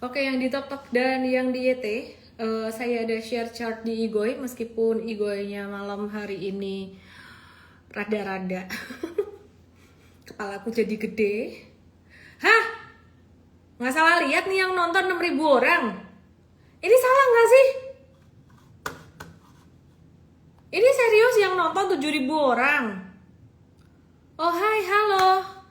Oke, yang di TokTok dan yang di YT, saya ada share chart di Igoy, meskipun Igoynya malam hari ini rada-rada. Kepalaku jadi gede. Hah? Nggak salah lihat nih yang nonton 6.000 orang. Ini salah nggak sih? Ini serius yang nonton 7.000 orang. Oh hai, halo.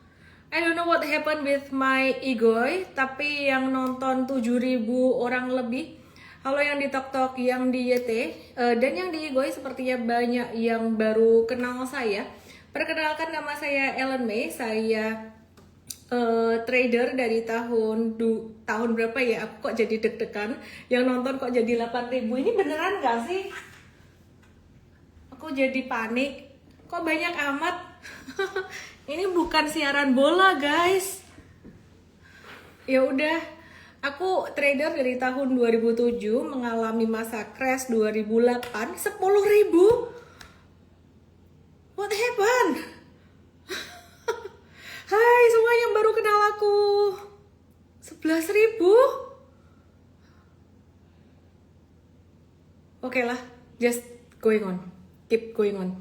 I don't know what happened with my Igoy, tapi yang nonton 7.000 orang lebih. Halo yang di TokTok, yang di YT, dan yang di Igoy sepertinya banyak yang baru kenal saya. Perkenalkan, nama saya Ellen May, saya trader dari tahun berapa ya? Aku kok jadi deg-degan. Yang nonton kok jadi 8.000. Ini beneran nggak sih? Aku jadi panik. Kok banyak amat? Ini bukan siaran bola, guys. Ya udah, aku trader dari tahun 2007, mengalami masa crash 2008, 10.000. What happened? Hai semua yang baru kenal aku. 11.000. Oke lah, just going on. Keep going on.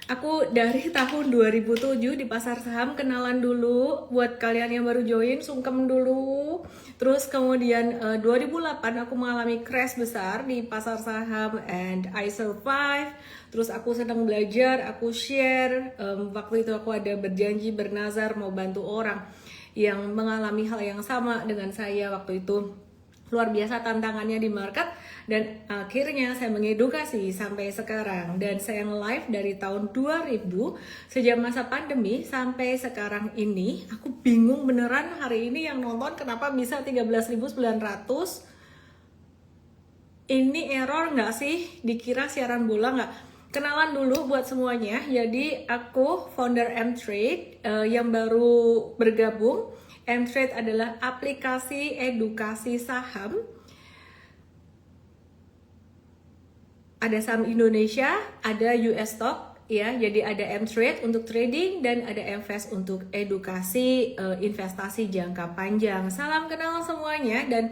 Aku dari tahun 2007 di pasar saham, kenalan dulu. Buat kalian yang baru join, sungkem dulu. Terus kemudian 2008 aku mengalami crash besar di pasar saham and I survive. Terus aku sedang belajar, aku share. Waktu itu aku ada berjanji, bernazar mau bantu orang yang mengalami hal yang sama dengan saya waktu itu. Luar biasa tantangannya di market, dan akhirnya saya mengedukasi sampai sekarang, dan saya live dari tahun 2000 sejak masa pandemi sampai sekarang ini. Aku bingung beneran hari ini yang nonton kenapa bisa 13.900. Ini error nggak sih? Dikira siaran bola nggak? Kenalan dulu buat semuanya. Jadi aku founder M-Trade yang baru bergabung. M-Trade adalah aplikasi edukasi saham. Ada saham Indonesia, ada US stock, ya. Jadi ada M-Trade untuk trading dan ada M-Invest untuk edukasi investasi jangka panjang. Salam kenal semuanya, dan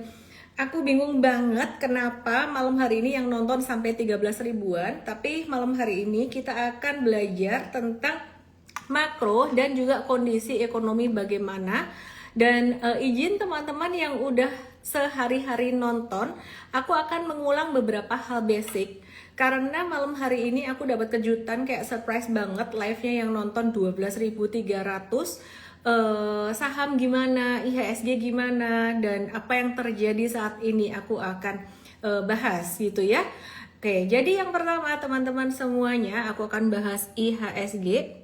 aku bingung banget kenapa malam hari ini yang nonton sampai 13 ribuan. Tapi malam hari ini kita akan belajar tentang makro dan juga kondisi ekonomi bagaimana. Dan izin teman-teman yang udah sehari-hari nonton, aku akan mengulang beberapa hal basic. Karena malam hari ini aku dapat kejutan kayak surprise banget, live-nya yang nonton 12.300. Saham gimana, IHSG gimana, dan apa yang terjadi saat ini aku akan bahas gitu ya. Oke, jadi yang pertama teman-teman semuanya, aku akan bahas IHSG.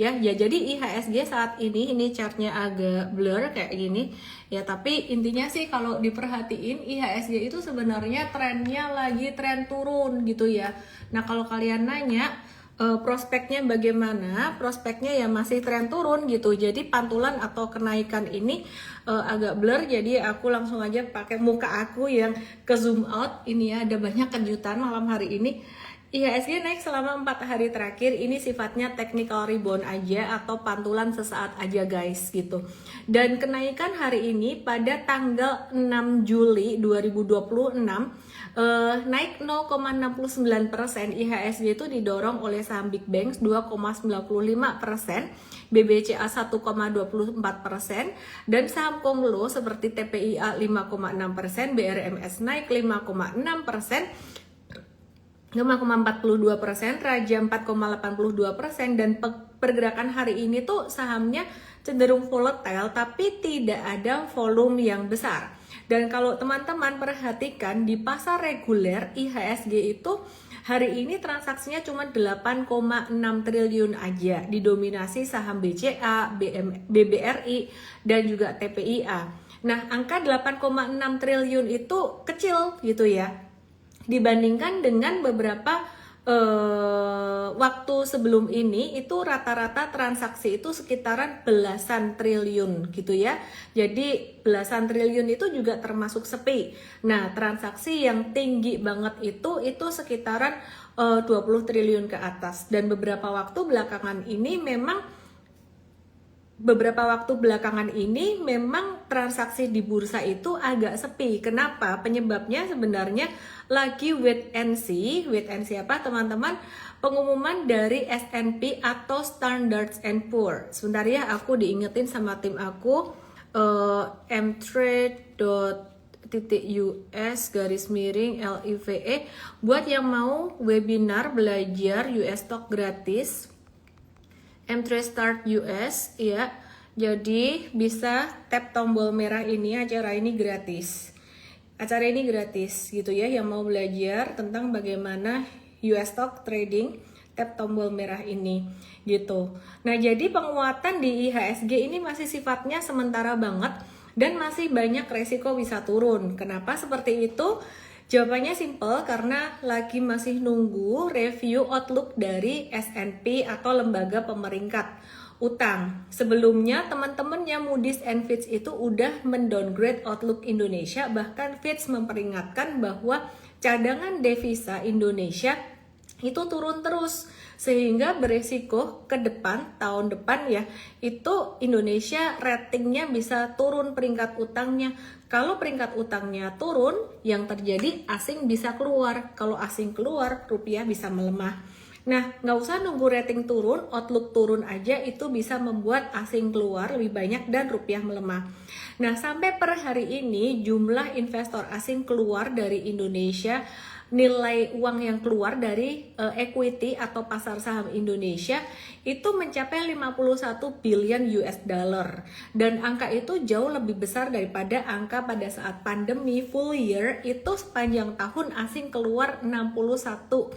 Ya, jadi IHSG saat ini chartnya agak blur kayak gini ya, tapi intinya sih kalau diperhatiin IHSG itu sebenarnya trennya lagi tren turun gitu ya. Nah, kalau kalian nanya prospeknya bagaimana, prospeknya ya masih tren turun gitu. Jadi pantulan atau kenaikan ini agak blur, jadi aku langsung aja pakai muka aku yang ke zoom out. Ini ya, ada banyak kejutan malam hari ini. IHSG naik selama 4 hari terakhir, ini sifatnya technical rebound aja atau pantulan sesaat aja guys gitu. Dan kenaikan hari ini pada tanggal 6 Juli 2026 naik 0,69%. IHSG itu didorong oleh saham Big Banks 2,95%, BBCA 1,24%, dan saham Konglo seperti TPIA 5,6%, BRMS naik 5,6%, 5,42%, Raja 4,82%, dan pergerakan hari ini tuh sahamnya cenderung volatile tapi tidak ada volume yang besar. Dan kalau teman-teman perhatikan di pasar reguler IHSG itu hari ini transaksinya cuma 8,6 triliun aja, didominasi saham BCA, BBRI, dan juga TPIA. Nah, angka 8,6 triliun itu kecil gitu ya, dibandingkan dengan beberapa waktu sebelum ini. Itu rata-rata transaksi itu sekitaran belasan triliun gitu ya. Jadi belasan triliun itu juga termasuk sepi. Nah, transaksi yang tinggi banget itu sekitaran 20 triliun ke atas. Dan beberapa waktu belakangan ini memang beberapa waktu belakangan ini memang transaksi di bursa itu agak sepi. Kenapa? Penyebabnya sebenarnya lagi wait and see. Wait and see apa teman-teman? Pengumuman dari S&P atau Standard and Poor. Sebentar ya, aku diingetin sama tim aku, mtrade.us/LIVE buat yang mau webinar belajar US stock gratis. mtrade start US ya. Jadi bisa tap tombol merah ini, acara ini gratis. Acara ini gratis gitu ya, yang mau belajar tentang bagaimana US stock trading, tap tombol merah ini gitu. Nah, jadi penguatan di IHSG ini masih sifatnya sementara banget dan masih banyak resiko bisa turun. Kenapa seperti itu? Jawabannya simple, karena lagi masih nunggu review outlook dari S&P atau lembaga pemeringkat utang. Sebelumnya teman-temannya Moody's and Fitch itu udah mendowngrade outlook Indonesia, bahkan Fitch memperingatkan bahwa cadangan devisa Indonesia itu turun terus, sehingga beresiko ke depan, tahun depan ya, itu Indonesia ratingnya bisa turun peringkat utangnya. Kalau peringkat utangnya turun, yang terjadi asing bisa keluar. Kalau asing keluar, rupiah bisa melemah. Nah, nggak usah nunggu rating turun, outlook turun aja itu bisa membuat asing keluar lebih banyak dan rupiah melemah. Nah, sampai per hari ini jumlah investor asing keluar dari Indonesia, nilai uang yang keluar dari equity atau pasar saham Indonesia itu mencapai 51 billion US dollar, dan angka itu jauh lebih besar daripada angka pada saat pandemi full year itu sepanjang tahun asing keluar 61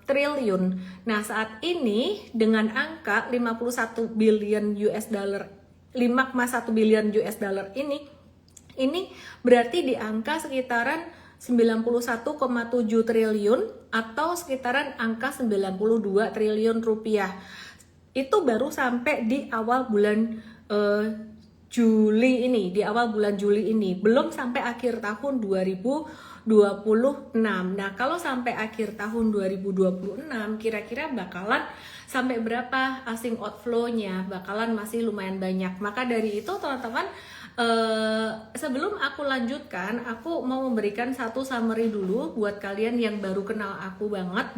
triliun. Nah, saat ini dengan angka 51 billion US dollar, 5,1 billion US dollar ini berarti di angka sekitaran 91,7 triliun atau sekitaran angka 92 triliun rupiah. Itu baru sampai di awal bulan Juli ini, belum sampai akhir tahun 2026. Nah, kalau sampai akhir tahun 2026 kira-kira bakalan sampai berapa asing outflow-nya? Bakalan masih lumayan banyak. Maka dari itu teman-teman, sebelum aku lanjutkan, aku mau memberikan satu summary dulu buat kalian yang baru kenal aku banget,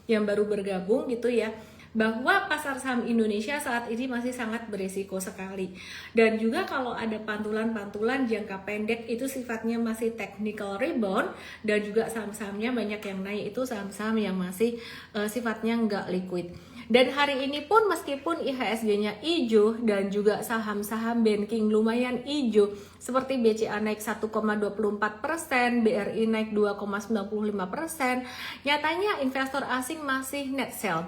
yang baru bergabung gitu ya, bahwa pasar saham Indonesia saat ini masih sangat berisiko sekali. Dan juga kalau ada pantulan-pantulan jangka pendek itu sifatnya masih technical rebound, dan juga saham-sahamnya banyak yang naik, itu saham-saham yang masih sifatnya nggak liquid. Dan hari ini pun meskipun IHSG-nya hijau dan juga saham-saham banking lumayan hijau, seperti BCA naik 1,24%, BRI naik 2,95%, nyatanya investor asing masih net sell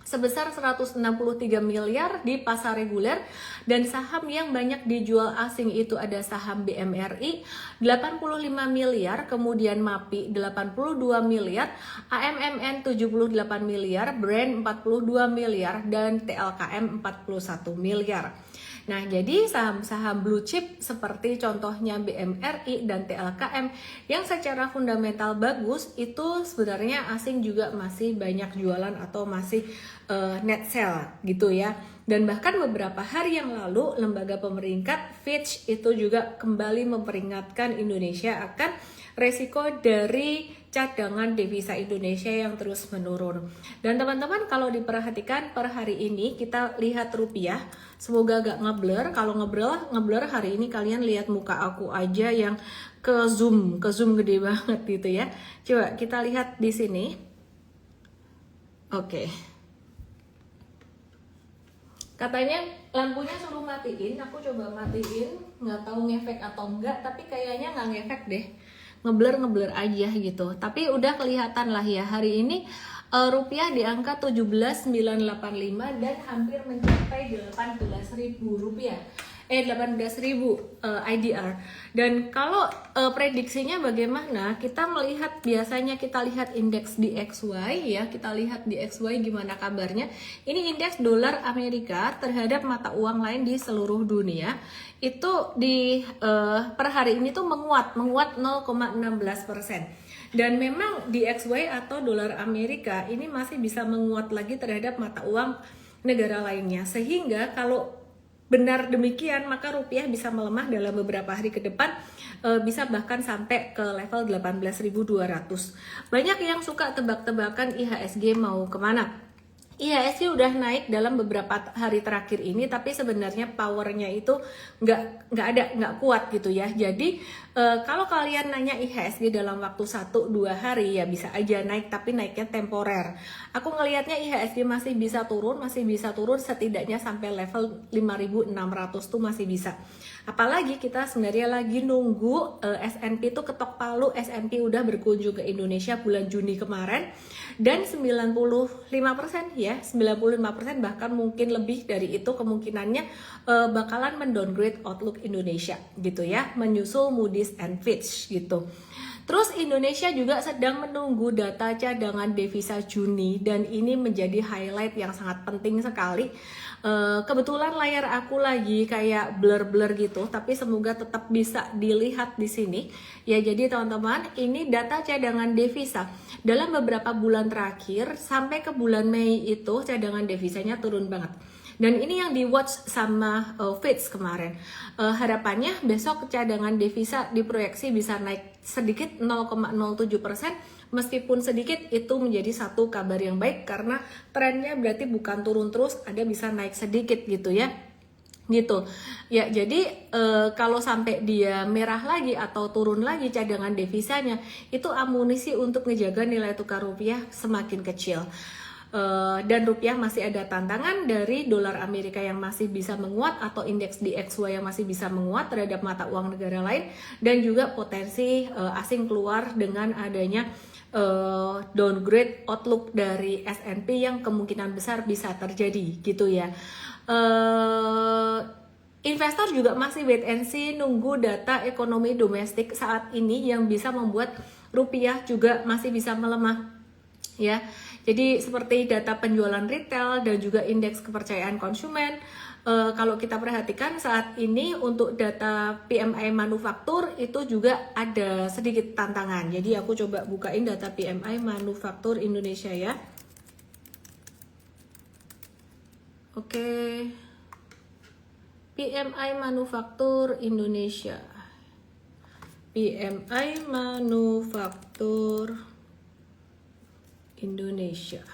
sebesar 163 miliar di pasar reguler, dan saham yang banyak dijual asing itu ada saham BMRI 85 miliar, kemudian MAPI 82 miliar, AMMN 78 miliar, Brand 42 miliar, dan TLKM 41 miliar. Nah, jadi saham-saham blue chip seperti contohnya BMRI dan TLKM yang secara fundamental bagus itu sebenarnya asing juga masih banyak jualan atau masih net sell gitu ya. Dan bahkan beberapa hari yang lalu lembaga pemeringkat Fitch itu juga kembali memperingatkan Indonesia akan resiko dari cadangan devisa Indonesia yang terus menurun. Dan teman-teman, kalau diperhatikan per hari ini kita lihat rupiah, semoga gak ngeblur. Kalau ngeblur hari ini kalian lihat muka aku aja yang ke zoom gede banget gitu ya. Coba kita lihat di sini. Oke. Katanya lampunya suruh matiin, aku coba matiin, nggak tahu ngefek atau enggak, tapi kayaknya nggak ngefek deh, ngeblur aja gitu. Tapi udah kelihatan lah ya hari ini rupiah di angka 17.985 dan hampir mencapai 18.000 rupiah. 18.000 IDR. Dan kalau prediksinya bagaimana? Kita melihat, biasanya kita lihat indeks DXY ya, kita lihat DXY gimana kabarnya. Ini indeks dolar Amerika terhadap mata uang lain di seluruh dunia. Itu di per hari ini tuh menguat 0,16%. Dan memang DXY atau dolar Amerika ini masih bisa menguat lagi terhadap mata uang negara lainnya. Sehingga kalau benar demikian, maka rupiah bisa melemah dalam beberapa hari ke depan, bisa bahkan sampai ke level 18.200. Banyak yang suka tebak-tebakan IHSG mau kemana. IHSG udah naik dalam beberapa hari terakhir ini, tapi sebenarnya powernya itu nggak kuat gitu ya. Jadi kalau kalian nanya IHSG dalam waktu 1-2 hari ya bisa aja naik, tapi naiknya temporer. Aku ngelihatnya IHSG masih bisa turun setidaknya sampai level 5.600 tuh masih bisa. Apalagi kita sebenarnya lagi nunggu S&P tuh ketok palu. S&P udah berkunjung ke Indonesia bulan Juni kemarin, dan 95% ya, 95% bahkan mungkin lebih dari itu kemungkinannya bakalan mendowngrade outlook Indonesia gitu ya, menyusul Moody's and Fitch gitu. Terus Indonesia juga sedang menunggu data cadangan devisa Juni, dan ini menjadi highlight yang sangat penting sekali. Kebetulan layar aku lagi kayak blur-blur gitu, tapi semoga tetap bisa dilihat di sini. Ya, jadi teman-teman, ini data cadangan devisa dalam beberapa bulan terakhir sampai ke bulan Mei itu cadangan devisanya turun banget. Dan ini yang di watch sama Fitch kemarin. Harapannya besok cadangan devisa diproyeksi bisa naik sedikit 0,07%. Meskipun sedikit, itu menjadi satu kabar yang baik karena trennya berarti bukan turun terus, ada bisa naik sedikit gitu ya. Gitu ya. Jadi kalau sampai dia merah lagi atau turun lagi cadangan devisanya, itu amunisi untuk ngejaga nilai tukar rupiah semakin kecil. Dan rupiah masih ada tantangan dari dolar Amerika yang masih bisa menguat atau indeks DXY yang masih bisa menguat terhadap mata uang negara lain, dan juga potensi asing keluar dengan adanya downgrade outlook dari S&P yang kemungkinan besar bisa terjadi gitu ya. Investor juga masih wait and see, nunggu data ekonomi domestik saat ini yang bisa membuat rupiah juga masih bisa melemah ya. Jadi seperti data penjualan retail dan juga indeks kepercayaan konsumen. Kalau kita perhatikan saat ini untuk data PMI manufaktur itu juga ada sedikit tantangan. Jadi aku coba bukain data PMI manufaktur Indonesia ya. Oke. PMI manufaktur Indonesia. PMI manufaktur Indonesia.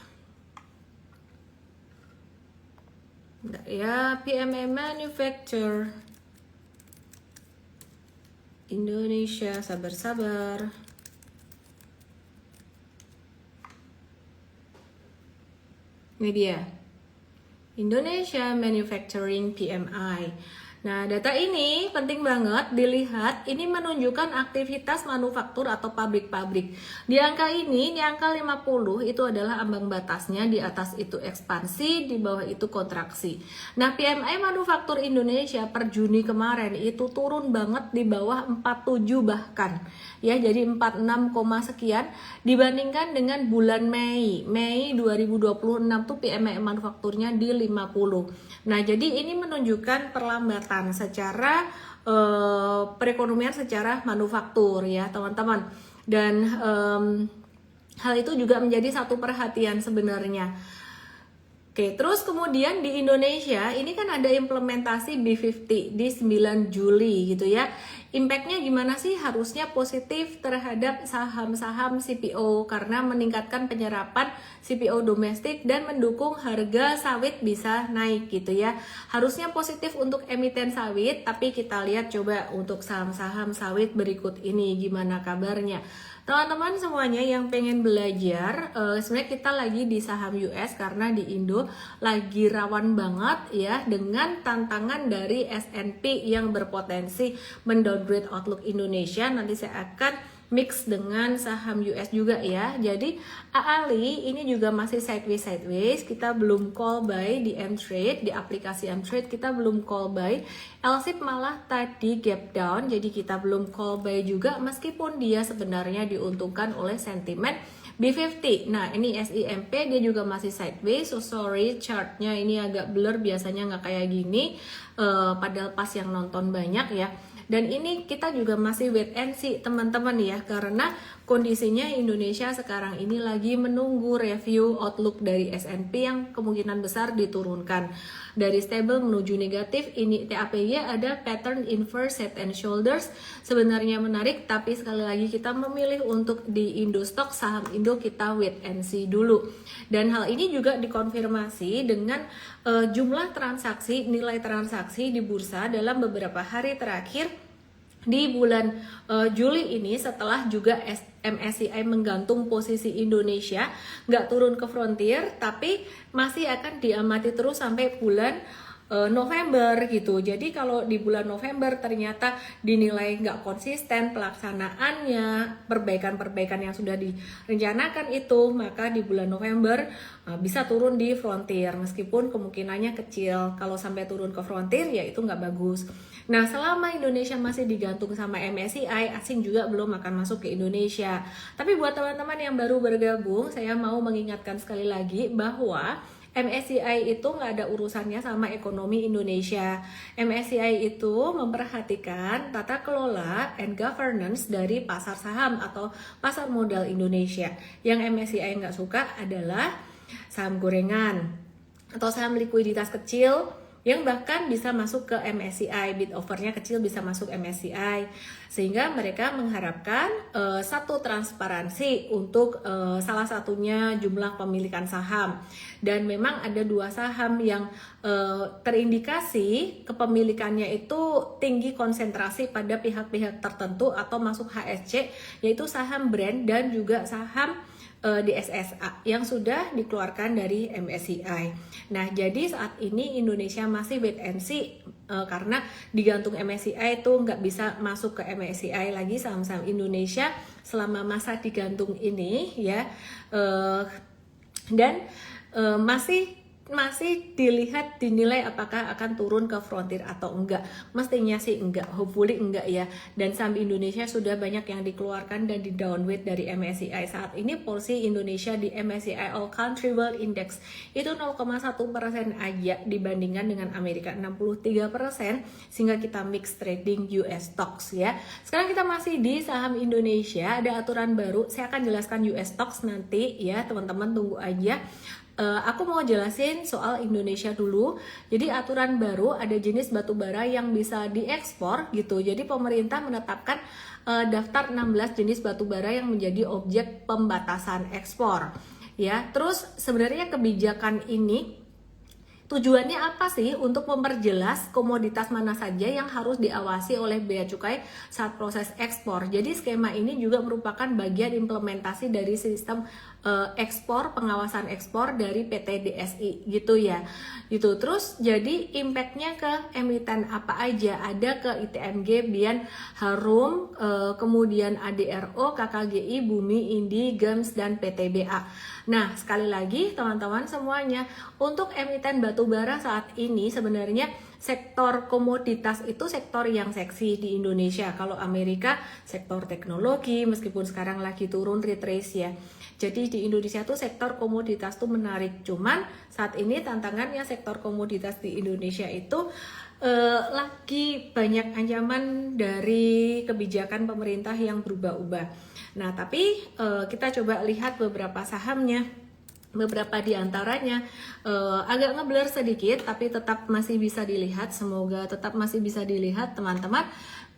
Bentar ya, PMI manufacture Indonesia, sabar-sabar. Ini dia, Indonesia Manufacturing PMI. Nah, data ini penting banget dilihat. Ini menunjukkan aktivitas manufaktur atau pabrik-pabrik. Di angka ini angka 50 itu adalah ambang batasnya. Di atas itu ekspansi, di bawah itu kontraksi. Nah, PMI manufaktur Indonesia per Juni kemarin itu turun banget di bawah 47 bahkan. Ya, jadi 46, sekian dibandingkan dengan bulan Mei 2026 tuh PMI manufakturnya di 50. Nah, jadi ini menunjukkan perlambatan secara perekonomian secara manufaktur ya teman-teman. Dan hal itu juga menjadi satu perhatian sebenarnya. Oke, terus kemudian di Indonesia ini kan ada implementasi B50 di 9 Juli gitu ya. Impactnya gimana sih? Harusnya positif terhadap saham-saham CPO karena meningkatkan penyerapan CPO domestik dan mendukung harga sawit bisa naik gitu ya. Harusnya positif untuk emiten sawit, tapi kita lihat coba untuk saham-saham sawit berikut ini gimana kabarnya. Teman-teman semuanya yang pengen belajar, sebenarnya kita lagi di saham US karena di Indo lagi rawan banget ya dengan tantangan dari S&P yang berpotensi mendowngrade outlook Indonesia. Nanti saya akan mix dengan saham US juga ya. Jadi AALI ini juga masih sideways. Kita belum call buy di M-Trade, di aplikasi M-Trade kita belum call buy. LSIP malah tadi gap down, jadi kita belum call buy juga meskipun dia sebenarnya diuntungkan oleh sentimen B50. Nah, ini SIMP dia juga masih sideways. So sorry, chartnya ini agak blur, biasanya nggak kayak gini. Padahal pas yang nonton banyak ya. Dan ini kita juga masih wait and see teman-teman ya, karena kondisinya Indonesia sekarang ini lagi menunggu review outlook dari S&P yang kemungkinan besar diturunkan dari stable menuju negatif. Ini TAPY ada pattern inverse head and shoulders, sebenarnya menarik, tapi sekali lagi kita memilih untuk di Indostok, saham Indo kita wait and see dulu. Dan hal ini juga dikonfirmasi dengan jumlah transaksi, nilai transaksi di bursa dalam beberapa hari terakhir di bulan Juli ini, setelah juga MSCI menggantung posisi Indonesia, nggak turun ke frontier, tapi masih akan diamati terus sampai bulan November gitu. Jadi kalau di bulan November ternyata dinilai nggak konsisten pelaksanaannya, perbaikan-perbaikan yang sudah direncanakan itu, maka di bulan November bisa turun di frontier, meskipun kemungkinannya kecil. Kalau sampai turun ke frontier ya itu nggak bagus. Nah, selama Indonesia masih digantung sama MSCI, asing juga belum akan masuk ke Indonesia. Tapi buat teman-teman yang baru bergabung, saya mau mengingatkan sekali lagi bahwa MSCI itu nggak ada urusannya sama ekonomi Indonesia. MSCI itu memperhatikan tata kelola and governance dari pasar saham atau pasar modal Indonesia. Yang MSCI nggak suka adalah saham gorengan atau saham likuiditas kecil yang bahkan bisa masuk ke MSCI, bid overnya kecil bisa masuk MSCI, sehingga mereka mengharapkan satu transparansi untuk salah satunya jumlah pemilikan saham. Dan memang ada 2 saham yang terindikasi kepemilikannya itu tinggi konsentrasi pada pihak-pihak tertentu atau masuk HSC, yaitu saham brand dan juga saham di SSA yang sudah dikeluarkan dari MSCI. Nah, jadi saat ini Indonesia masih wait and see karena digantung MSCI itu nggak bisa masuk ke MSCI lagi saham-saham Indonesia selama masa digantung ini ya, dan masih dilihat, dinilai apakah akan turun ke frontier atau enggak. Mestinya sih enggak, hopefully enggak ya. Dan saham Indonesia sudah banyak yang dikeluarkan dan di downweight dari MSCI. Saat ini porsi Indonesia di MSCI All Country World Index itu 0,1% aja dibandingkan dengan Amerika 63%, sehingga kita mix trading US stocks ya. Sekarang kita masih di saham Indonesia, ada aturan baru. Saya akan jelaskan US stocks nanti ya, teman-teman tunggu aja. Aku mau jelasin soal Indonesia dulu. Jadi aturan baru, ada jenis batubara yang bisa diekspor gitu. Jadi pemerintah menetapkan daftar 16 jenis batubara yang menjadi objek pembatasan ekspor. Ya, terus sebenarnya kebijakan ini tujuannya apa sih? Untuk memperjelas komoditas mana saja yang harus diawasi oleh bea cukai saat proses ekspor. Jadi skema ini juga merupakan bagian implementasi dari sistem ekspor, pengawasan ekspor dari PT DSI gitu ya. Gitu. Terus jadi impactnya ke emiten apa aja? Ada ke ITMG, Bian, Harum, kemudian ADRO, KKGI, Bumi, Indi, GEMS, dan PTBA. Nah, sekali lagi teman-teman semuanya, untuk emiten batubara saat ini sebenarnya sektor komoditas itu sektor yang seksi di Indonesia. Kalau Amerika sektor teknologi, meskipun sekarang lagi turun retrace ya. Jadi di Indonesia tuh sektor komoditas tuh menarik. Cuman saat ini tantangannya sektor komoditas di Indonesia itu lagi banyak ancaman dari kebijakan pemerintah yang berubah-ubah. Nah, tapi kita coba lihat beberapa sahamnya. Beberapa di antaranya agak ngeblur sedikit, tapi tetap masih bisa dilihat. Semoga tetap masih bisa dilihat teman-teman.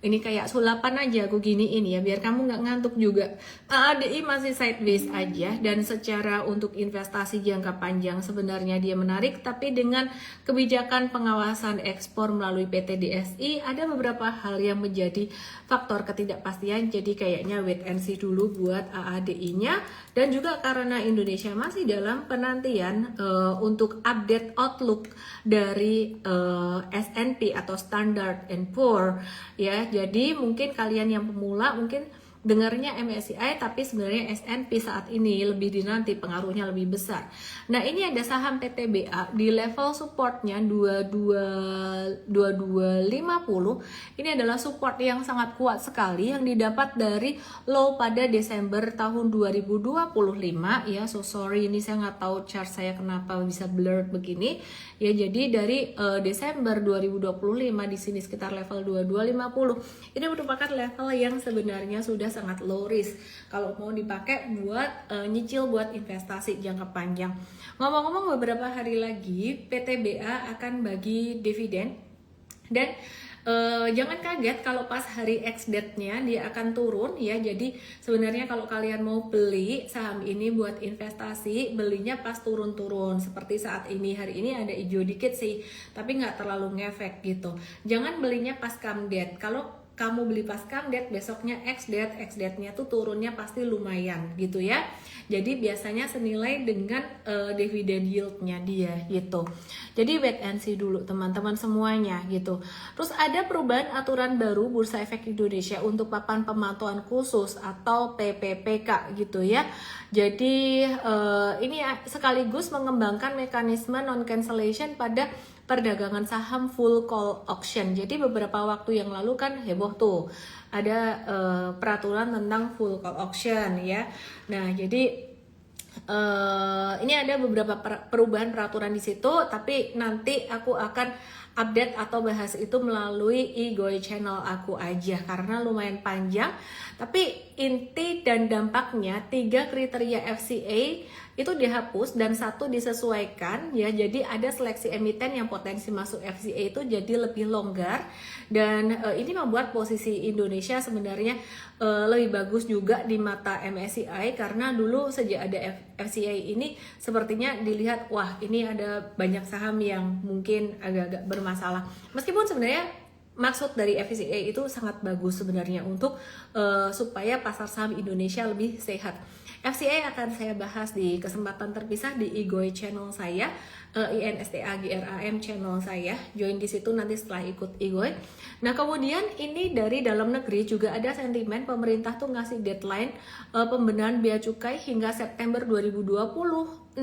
Ini kayak sulapan aja aku giniin ya, biar kamu nggak ngantuk juga. ADI masih sideways aja, dan secara untuk investasi jangka panjang sebenarnya dia menarik, tapi dengan kebijakan pengawasan ekspor melalui PT DSI ada beberapa hal yang menjadi faktor ketidakpastian. Jadi kayaknya wait and see dulu buat AADI-nya, dan juga karena Indonesia masih dalam penantian untuk update outlook dari S&P atau Standard & Poor ya. Jadi mungkin kalian yang pemula mungkin dengarnya MSCI tapi sebenarnya S&P saat ini lebih dinanti, pengaruhnya lebih besar. Nah ini ada saham PTBA di level supportnya 2250. Ini adalah support yang sangat kuat sekali yang didapat dari low pada Desember tahun 2025 ya. So sorry, ini saya nggak tahu chart saya kenapa bisa blur begini ya. Jadi dari Desember 2025 di sini sekitar level 2250 ini merupakan level yang sebenarnya sudah sangat low risk kalau mau dipakai buat nyicil buat investasi jangka panjang. Ngomong-ngomong, beberapa hari lagi PTBA akan bagi dividen dan jangan kaget kalau pas hari ex date-nya dia akan turun ya. Jadi sebenarnya kalau kalian mau beli saham ini buat investasi, belinya pas turun-turun seperti saat ini. Hari ini ada hijau dikit sih, tapi nggak terlalu ngefek gitu. Jangan belinya pas come date. Kalau kamu beli pas come date, besoknya ex date-nya tuh turunnya pasti lumayan gitu ya. Jadi biasanya senilai dengan dividen yield-nya dia gitu. Jadi wait and see dulu teman-teman semuanya gitu. Terus ada perubahan aturan baru Bursa Efek Indonesia untuk papan pemantauan khusus atau PPPK gitu ya. Jadi ini sekaligus mengembangkan mekanisme non cancellation pada perdagangan saham full call auction. Jadi beberapa waktu yang lalu kan heboh tuh ada peraturan tentang full call auction ya. Nah jadi ini ada beberapa perubahan peraturan di situ, tapi nanti aku akan update atau bahas itu melalui Igoy channel aku aja karena lumayan panjang. Tapi inti dan dampaknya 3 kriteria FCA itu dihapus dan 1 disesuaikan ya. Jadi ada seleksi emiten yang potensi masuk FCA itu jadi lebih longgar dan ini membuat posisi Indonesia sebenarnya lebih bagus juga di mata MSCI karena dulu sejak ada FCA ini sepertinya dilihat wah ini ada banyak saham yang mungkin agak-agak bermasalah. Meskipun sebenarnya maksud dari FCA itu sangat bagus sebenarnya untuk supaya pasar saham Indonesia lebih sehat. FCA akan saya bahas di kesempatan terpisah di Igoy channel saya, INSTAGRAM channel saya. Join di situ nanti setelah ikut Igoy. Nah kemudian ini dari dalam negeri juga ada sentimen pemerintah tuh ngasih deadline pembenahan bea cukai hingga September 2026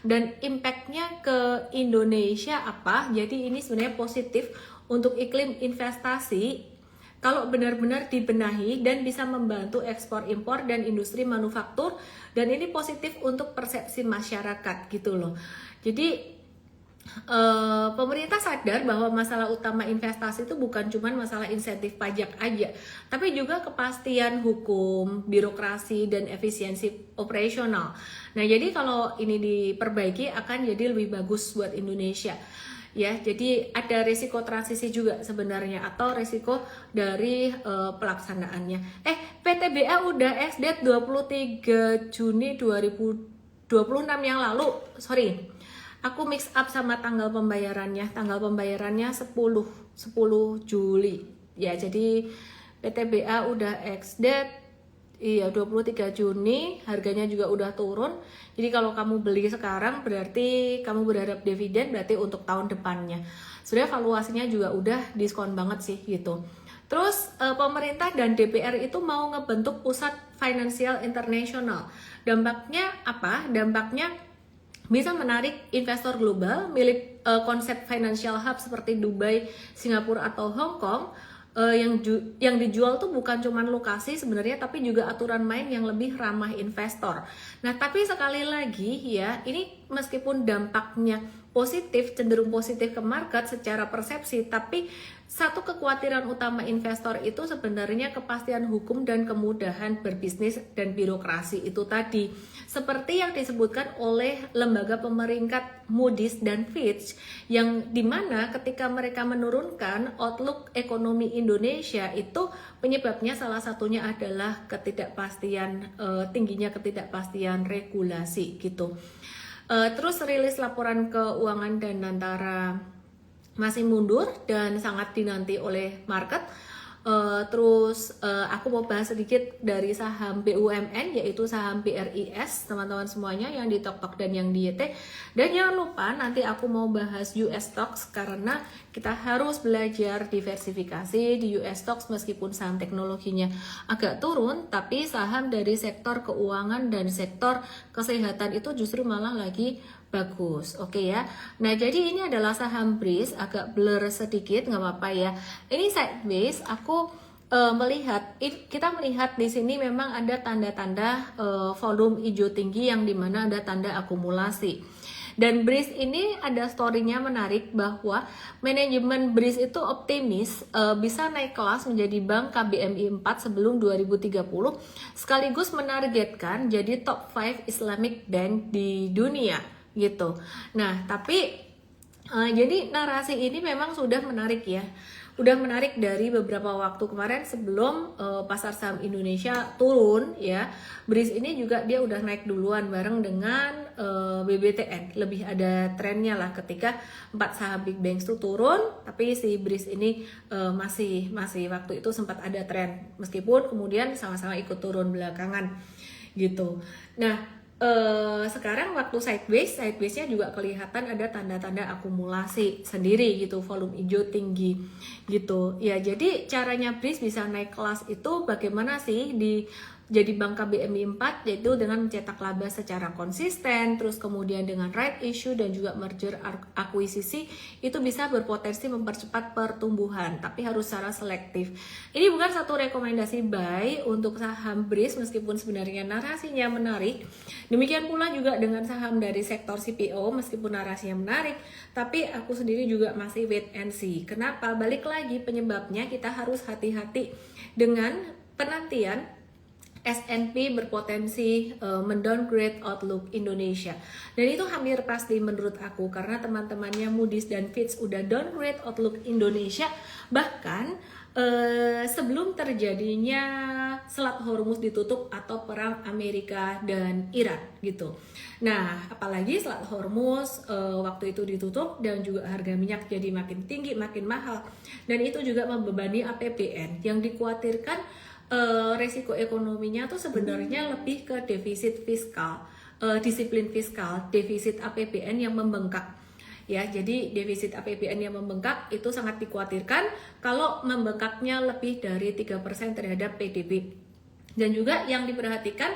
dan impactnya ke Indonesia apa? Jadi ini sebenarnya positif untuk iklim investasi kalau benar-benar dibenahi dan bisa membantu ekspor impor dan industri manufaktur, dan ini positif untuk persepsi masyarakat gitu loh. Jadi pemerintah sadar bahwa masalah utama investasi itu bukan cuma masalah insentif pajak aja, tapi juga kepastian hukum, birokrasi, dan efisiensi operasional. Nah jadi kalau ini diperbaiki akan jadi lebih bagus buat Indonesia. Ya, jadi ada risiko transisi juga sebenarnya atau risiko dari pelaksanaannya. PTBA udah ex-date 23 Juni 2026 yang lalu. Sorry, aku mix up sama tanggal pembayarannya. Tanggal pembayarannya 10 Juli. Ya, jadi PTBA udah ex-date 23 Juni, harganya juga udah turun. Jadi kalau kamu beli sekarang berarti kamu berharap dividen berarti untuk tahun depannya. Sebenarnya valuasinya juga udah diskon banget sih gitu. Terus pemerintah dan DPR itu mau ngebentuk pusat finansial internasional. Dampaknya apa? Dampaknya bisa menarik investor global milik konsep financial hub seperti Dubai, Singapura atau Hong Kong. Yang dijual tuh bukan cuma lokasi sebenarnya, tapi juga aturan main yang lebih ramah investor. Nah tapi sekali lagi ya, ini meskipun dampaknya positif, cenderung positif ke market secara persepsi, tapi satu kekhawatiran utama investor itu sebenarnya kepastian hukum dan kemudahan berbisnis dan birokrasi itu tadi. Seperti yang disebutkan oleh lembaga pemeringkat Moody's dan Fitch, yang dimana ketika mereka menurunkan outlook ekonomi Indonesia itu penyebabnya salah satunya adalah ketidakpastian, tingginya ketidakpastian regulasi gitu. Terus rilis laporan keuangan dan Nantara masih mundur dan sangat dinanti oleh market. Terus aku mau bahas sedikit dari saham BUMN, yaitu saham BRIS teman-teman semuanya yang di Tok dan yang di YT. Dan jangan lupa nanti aku mau bahas US stocks karena kita harus belajar diversifikasi di US stocks meskipun saham teknologinya agak turun, tapi saham dari sektor keuangan dan sektor kesehatan itu justru malah lagi bagus. Oke ya. Nah, jadi ini adalah saham BRIS, agak blur sedikit, nggak apa-apa ya. Ini sideways, aku kita melihat di sini memang ada tanda-tanda volume hijau tinggi yang dimana ada tanda akumulasi. Dan BRIS ini ada story-nya menarik bahwa manajemen BRIS itu optimis bisa naik kelas menjadi bank KBMI 4 sebelum 2030 sekaligus menargetkan jadi top 5 Islamic Bank di dunia gitu. Nah, tapi jadi narasi ini memang sudah menarik ya. Udah menarik dari beberapa waktu kemarin sebelum pasar saham Indonesia turun ya. BRIS ini juga dia udah naik duluan bareng dengan BBTN. Lebih ada trennya lah ketika 4 saham big banks itu turun, tapi si BRIS ini masih waktu itu sempat ada tren meskipun kemudian sama-sama ikut turun belakangan gitu. Nah, sekarang waktu sideways-nya juga kelihatan ada tanda-tanda akumulasi sendiri gitu, volume hijau tinggi gitu ya. Jadi caranya BRIS bisa naik kelas itu bagaimana sih jadi bank KBMI 4, yaitu dengan mencetak laba secara konsisten, terus kemudian dengan right issue dan juga merger akuisisi itu bisa berpotensi mempercepat pertumbuhan, tapi harus secara selektif. Ini bukan satu rekomendasi buy untuk saham BRIS meskipun sebenarnya narasinya menarik. Demikian pula juga dengan saham dari sektor CPO meskipun narasinya menarik, tapi aku sendiri juga masih wait and see. Kenapa? Balik lagi penyebabnya kita harus hati-hati dengan penantian S&P berpotensi mendowngrade outlook Indonesia. Dan itu hampir pasti menurut aku karena teman-temannya Moody's dan Fitch udah downgrade outlook Indonesia bahkan sebelum terjadinya Selat Hormuz ditutup atau perang Amerika dan Iran gitu. Nah, apalagi Selat Hormuz waktu itu ditutup dan juga harga minyak jadi makin tinggi, makin mahal. Dan itu juga membebani APBN yang dikhawatirkan resiko ekonominya tuh sebenarnya lebih ke defisit fiskal, disiplin fiskal, defisit APBN yang membengkak. Ya, jadi defisit APBN yang membengkak itu sangat dikhawatirkan kalau membengkaknya lebih dari 3% terhadap PDB. Dan juga yang diperhatikan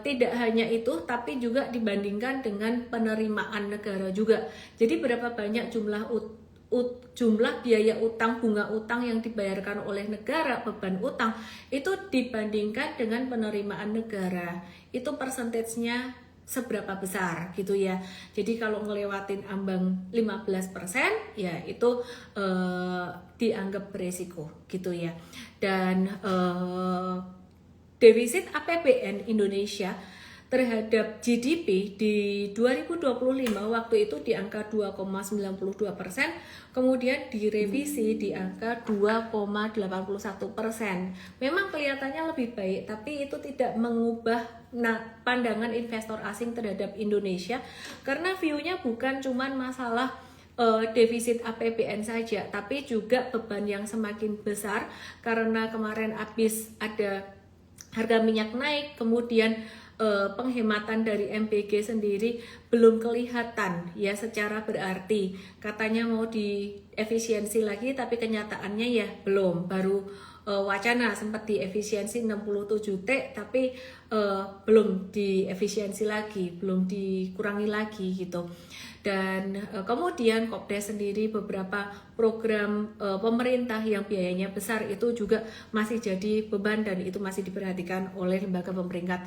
tidak hanya itu, tapi juga dibandingkan dengan penerimaan negara juga. Jadi berapa banyak jumlah biaya utang, bunga utang yang dibayarkan oleh negara, beban utang itu dibandingkan dengan penerimaan negara itu persentasenya seberapa besar gitu ya. Jadi kalau ngelewatin ambang 15% ya itu dianggap beresiko gitu ya. Dan defisit APBN Indonesia terhadap GDP di 2025 waktu itu di angka 2,92%, kemudian direvisi di angka 2,81%. Memang kelihatannya lebih baik, tapi itu tidak mengubah pandangan investor asing terhadap Indonesia karena view-nya bukan cuman masalah defisit APBN saja, tapi juga beban yang semakin besar karena kemarin habis ada harga minyak naik, kemudian penghematan dari MBG sendiri belum kelihatan ya secara berarti. Katanya mau diefisiensi lagi tapi kenyataannya ya belum, baru wacana sempat diefisiensi 67T tapi belum diefisiensi lagi, belum dikurangi lagi gitu. Dan kemudian Kopdar sendiri beberapa program pemerintah yang biayanya besar itu juga masih jadi beban dan itu masih diperhatikan oleh lembaga pemeringkat,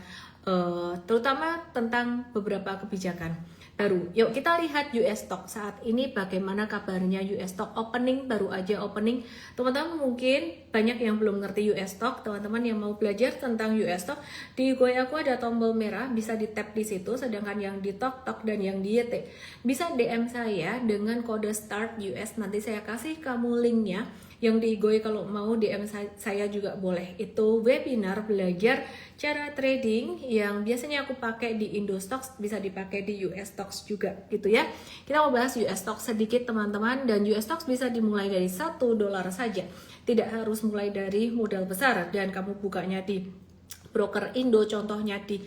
terutama tentang beberapa kebijakan baru. Yuk kita lihat US stock saat ini bagaimana kabarnya. US stock opening, baru aja opening. Teman-teman mungkin banyak yang belum ngerti US stock. Teman-teman yang mau belajar tentang US stock, di Goi aku ada tombol merah, bisa di tap di situ. Sedangkan yang di Tok dan yang di YT bisa DM saya dengan kode start US. Nanti saya kasih kamu linknya. Yang di Goi kalau mau DM saya juga boleh. Itu webinar belajar cara trading yang biasanya aku pakai di Indo Stocks bisa dipakai di US Stocks Stocks juga gitu ya. Kita mau bahas US Stocks sedikit teman-teman, dan US Stocks bisa dimulai dari $1 saja. Tidak harus mulai dari modal besar, dan kamu bukanya di broker Indo, contohnya di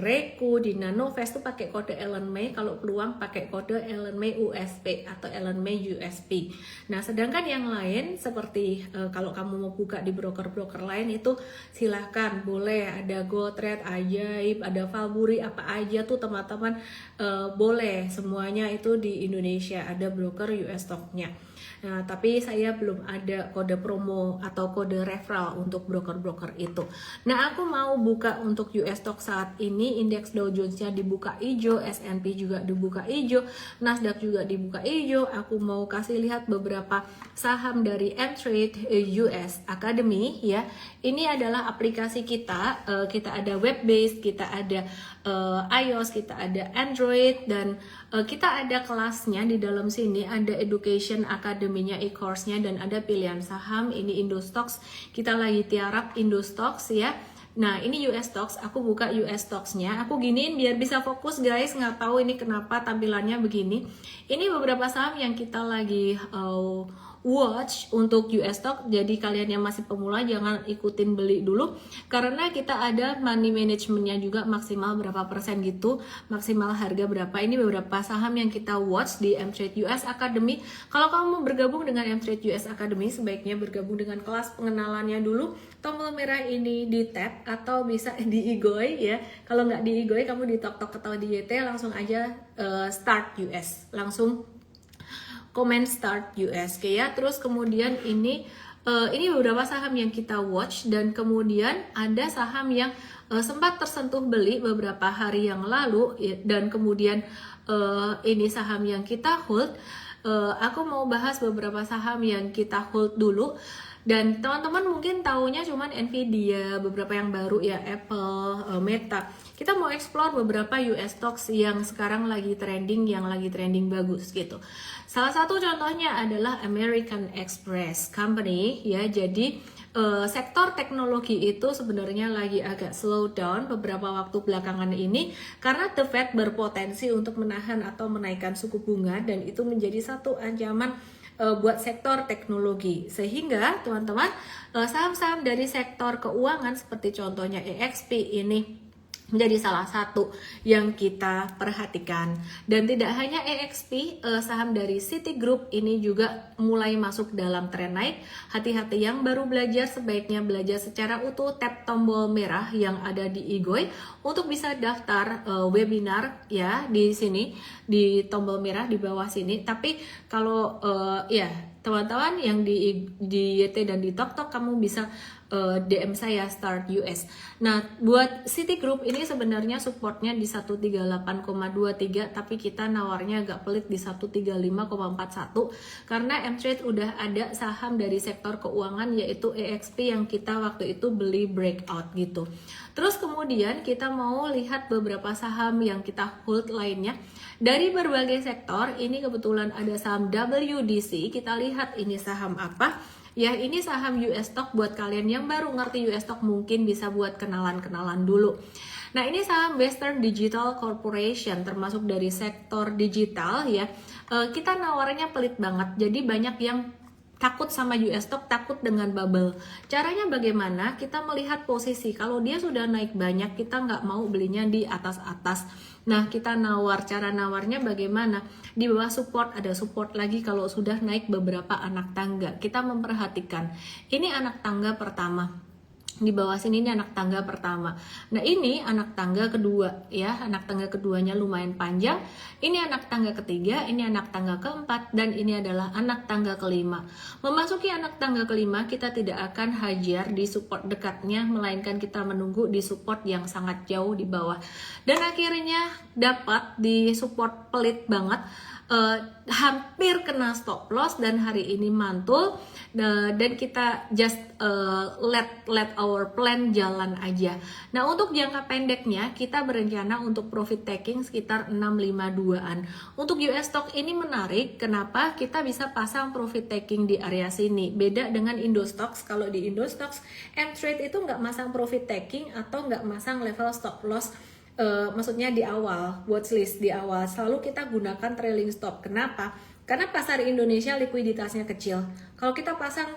Reku, di Nanovest tuh pakai kode Ellen May, kalau peluang pakai kode Ellen May USP atau Ellen May USP. Nah, sedangkan yang lain seperti kalau kamu mau buka di broker-broker lain itu silahkan, boleh, ada GoTrade, Ajaib, ada Valburi, apa aja tuh teman-teman, boleh, semuanya itu di Indonesia ada broker US Stock-nya. Nah, tapi saya belum ada kode promo atau kode referral untuk broker-broker itu. Nah, aku mau buka untuk US Stock saat ini, indeks Dow Jones-nya dibuka hijau, S&P juga dibuka hijau, Nasdaq juga dibuka hijau. Aku mau kasih lihat beberapa saham dari M-Trade US Academy ya. Ini adalah aplikasi kita, kita ada web based, kita ada iOS, kita ada Android, dan kita ada kelasnya di dalam sini, ada Education Academy-nya, e-course-nya, dan ada pilihan saham. Ini Indo Stocks, kita lagi tiarap Indo Stocks ya. Nah, ini US Stocks, aku buka US Stocks-nya. Aku giniin biar bisa fokus guys, nggak tahu ini kenapa tampilannya begini. Ini beberapa saham yang kita lagi watch untuk US Stock. Jadi kalian yang masih pemula jangan ikutin beli dulu, karena kita ada money managementnya juga, maksimal berapa persen gitu, maksimal harga berapa. Ini beberapa saham yang kita watch di M-Trade US Academy. Kalau kamu mau bergabung dengan M-Trade US Academy, sebaiknya bergabung dengan kelas pengenalannya dulu. Tombol merah ini di tap atau bisa di Igoy ya. Kalau nggak di Igoy, kamu di Tok atau di YT langsung aja start US, langsung komen start US ya. Terus kemudian ini beberapa saham yang kita watch, dan kemudian ada saham yang sempat tersentuh beli beberapa hari yang lalu ya, dan kemudian ini saham yang kita hold. Aku mau bahas beberapa saham yang kita hold dulu. Dan teman-teman mungkin taunya cuman Nvidia, beberapa yang baru ya, Apple, Meta. Kita mau explore beberapa US stocks yang sekarang lagi trending, yang lagi trending bagus gitu. Salah satu contohnya adalah American Express Company ya. Jadi sektor teknologi itu sebenarnya lagi agak slow down beberapa waktu belakangan ini, karena The Fed berpotensi untuk menahan atau menaikkan suku bunga, dan itu menjadi satu ancaman buat sektor teknologi. Sehingga teman-teman, saham-saham dari sektor keuangan seperti contohnya EXP ini menjadi salah satu yang kita perhatikan. Dan tidak hanya EXP, saham dari Citigroup ini juga mulai masuk dalam tren naik. Hati-hati yang baru belajar, sebaiknya belajar secara utuh, tap tombol merah yang ada di Igoy untuk bisa daftar webinar ya, di sini di tombol merah di bawah sini. Tapi kalau ya teman-teman yang di YT dan di Tok kamu bisa DM saya start US. Nah, buat Citigroup ini sebenarnya supportnya di 138,23, tapi kita nawarnya agak pelit di 135,41 karena M-Trade udah ada saham dari sektor keuangan yaitu EXP yang kita waktu itu beli breakout gitu. Terus kemudian kita mau lihat beberapa saham yang kita hold lainnya dari berbagai sektor. Ini kebetulan ada saham WDC. Kita lihat ini saham apa. Ya, ini saham US Stock. Buat kalian yang baru ngerti US Stock mungkin bisa buat kenalan-kenalan dulu. Nah, ini saham Western Digital Corporation, termasuk dari sektor digital ya. Kita nawarnya pelit banget. Jadi banyak yang takut sama US Stock, takut dengan bubble. Caranya bagaimana? Kita melihat posisi. Kalau dia sudah naik banyak, kita nggak mau belinya di atas-atas. Nah, kita cara nawarnya bagaimana? Di bawah support, ada support lagi kalau sudah naik beberapa anak tangga. Kita memperhatikan, ini anak tangga pertama. Di bawah sini ini anak tangga pertama. Nah, ini anak tangga kedua ya. Anak tangga keduanya lumayan panjang. Ini anak tangga ketiga, ini anak tangga keempat, dan ini adalah anak tangga kelima. Memasuki anak tangga kelima, kita tidak akan hajar di support dekatnya, melainkan kita menunggu di support yang sangat jauh di bawah. Dan akhirnya dapat di support pelit banget. Hampir kena stop loss dan hari ini mantul, dan kita just let our plan jalan aja. Nah, untuk jangka pendeknya kita berencana untuk profit taking sekitar 652-an. Untuk US Stock ini menarik, kenapa? Kita bisa pasang profit taking di area sini. Beda dengan Indo Stocks. Kalau di Indo Stocks, M-Trade itu nggak masang profit taking atau nggak masang level stop loss maksudnya di awal, watchlist di awal selalu kita gunakan trailing stop. Kenapa? Karena pasar Indonesia likuiditasnya kecil. Kalau kita pasang